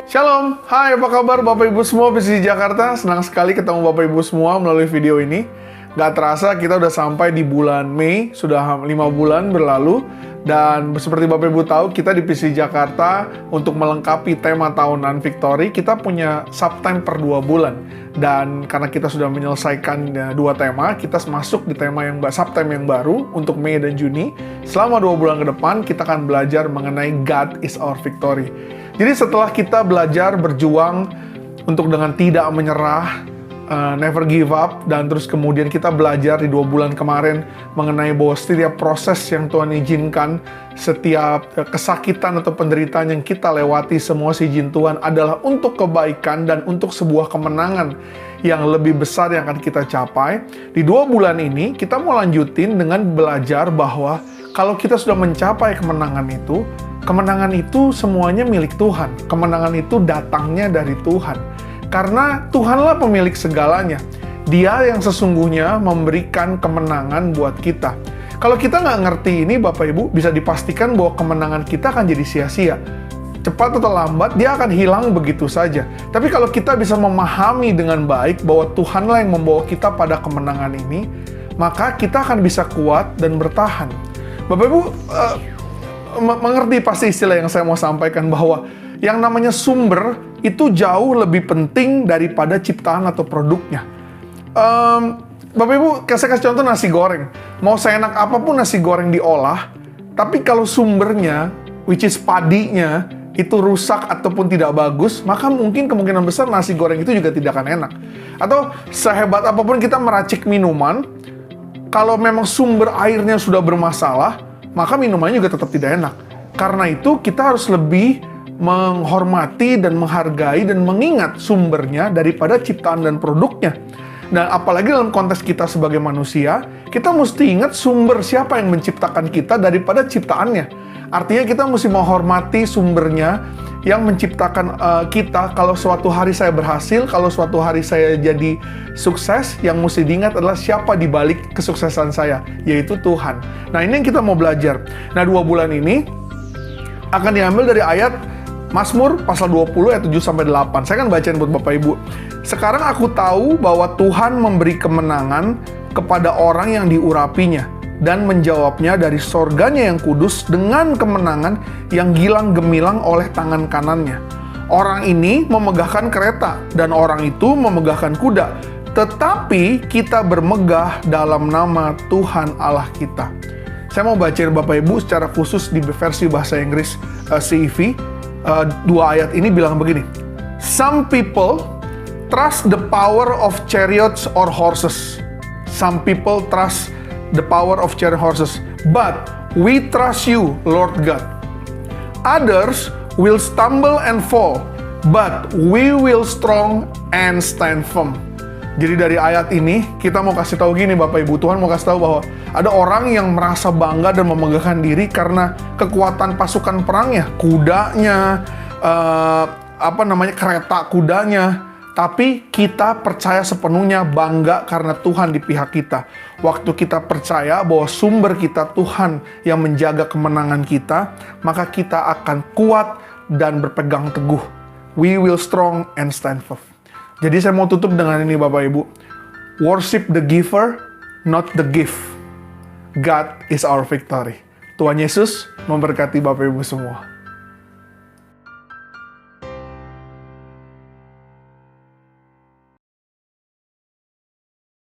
Shalom, hai apa kabar Bapak Ibu semua PCC Jakarta? Senang sekali ketemu Bapak Ibu semua melalui video ini. Gak terasa kita udah sampai di bulan Mei, sudah 5 bulan berlalu. Dan seperti Bapak Ibu tahu, kita di PCC Jakarta untuk melengkapi tema tahunan Victory, kita punya subtime per 2 bulan. Dan karena kita sudah menyelesaikan 2 tema, kita masuk di tema yang subtime yang baru untuk Mei dan Juni. Selama 2 bulan ke depan, kita akan belajar mengenai God is our victory. Jadi setelah kita belajar berjuang untuk dengan tidak menyerah, never give up, dan terus kemudian kita belajar di 2 bulan kemarin mengenai bahwa setiap proses yang Tuhan izinkan, setiap kesakitan atau penderitaan yang kita lewati, semua izin Tuhan adalah untuk kebaikan dan untuk sebuah kemenangan yang lebih besar yang akan kita capai. Di 2 bulan ini kita mau lanjutin dengan belajar bahwa kalau kita sudah mencapai kemenangan itu semuanya milik Tuhan. Kemenangan itu datangnya dari Tuhan. Karena Tuhanlah pemilik segalanya. Dia yang sesungguhnya memberikan kemenangan buat kita. Kalau kita nggak ngerti ini, Bapak Ibu, bisa dipastikan bahwa kemenangan kita akan jadi sia-sia. Cepat atau lambat, dia akan hilang begitu saja. Tapi kalau kita bisa memahami dengan baik bahwa Tuhanlah yang membawa kita pada kemenangan ini, maka kita akan bisa kuat dan bertahan. Bapak Ibu, mengerti pasti istilah yang saya mau sampaikan bahwa yang namanya sumber itu jauh lebih penting daripada ciptaan atau produknya. Bapak Ibu, saya kasih contoh nasi goreng. Mau seenak apapun nasi goreng diolah, tapi kalau sumbernya, which is padinya, itu rusak ataupun tidak bagus, maka mungkin kemungkinan besar nasi goreng itu juga tidak akan enak. Atau sehebat apapun kita meracik minuman, kalau memang sumber airnya sudah bermasalah, maka minumannya juga tetap tidak enak. Karena itu kita harus lebih menghormati dan menghargai dan mengingat sumbernya daripada ciptaan dan produknya. Dan apalagi dalam konteks kita sebagai manusia, kita mesti ingat sumber siapa yang menciptakan kita daripada ciptaannya. Artinya kita mesti menghormati sumbernya yang menciptakan kita. Kalau suatu hari saya berhasil, kalau suatu hari saya jadi sukses, yang mesti diingat adalah siapa di balik kesuksesan saya, yaitu Tuhan. Nah, ini yang kita mau belajar. Nah, 2 bulan ini akan diambil dari ayat Mazmur pasal 20 ayat 7-8. Saya akan bacain buat Bapak Ibu. Sekarang aku tahu bahwa Tuhan memberi kemenangan kepada orang yang diurapinya dan menjawabnya dari sorganya yang kudus dengan kemenangan yang gilang gemilang oleh tangan kanannya. Orang ini memegahkan kereta dan orang itu memegahkan kuda. Tetapi kita bermegah dalam nama Tuhan Allah kita. Saya mau bacain Bapak Ibu secara khusus di versi bahasa Inggris CEV. 2 ayat ini bilang begini. Some people trust the power of chariots or horses. Some people trust the power of chariot horses. But we trust you, Lord God. Others will stumble and fall, but we will strong and stand firm. Jadi dari ayat ini, kita mau kasih tahu gini Bapak Ibu, Tuhan mau kasih tahu bahwa ada orang yang merasa bangga dan memegahkan diri karena kekuatan pasukan perangnya, kudanya, kereta kudanya. Tapi kita percaya sepenuhnya bangga karena Tuhan di pihak kita. Waktu kita percaya bahwa sumber kita Tuhan yang menjaga kemenangan kita, maka kita akan kuat dan berpegang teguh. We will strong and stand firm. Jadi saya mau tutup dengan ini Bapak Ibu. Worship the giver, not the gift. God is our victory. Tuhan Yesus memberkati Bapak Ibu semua.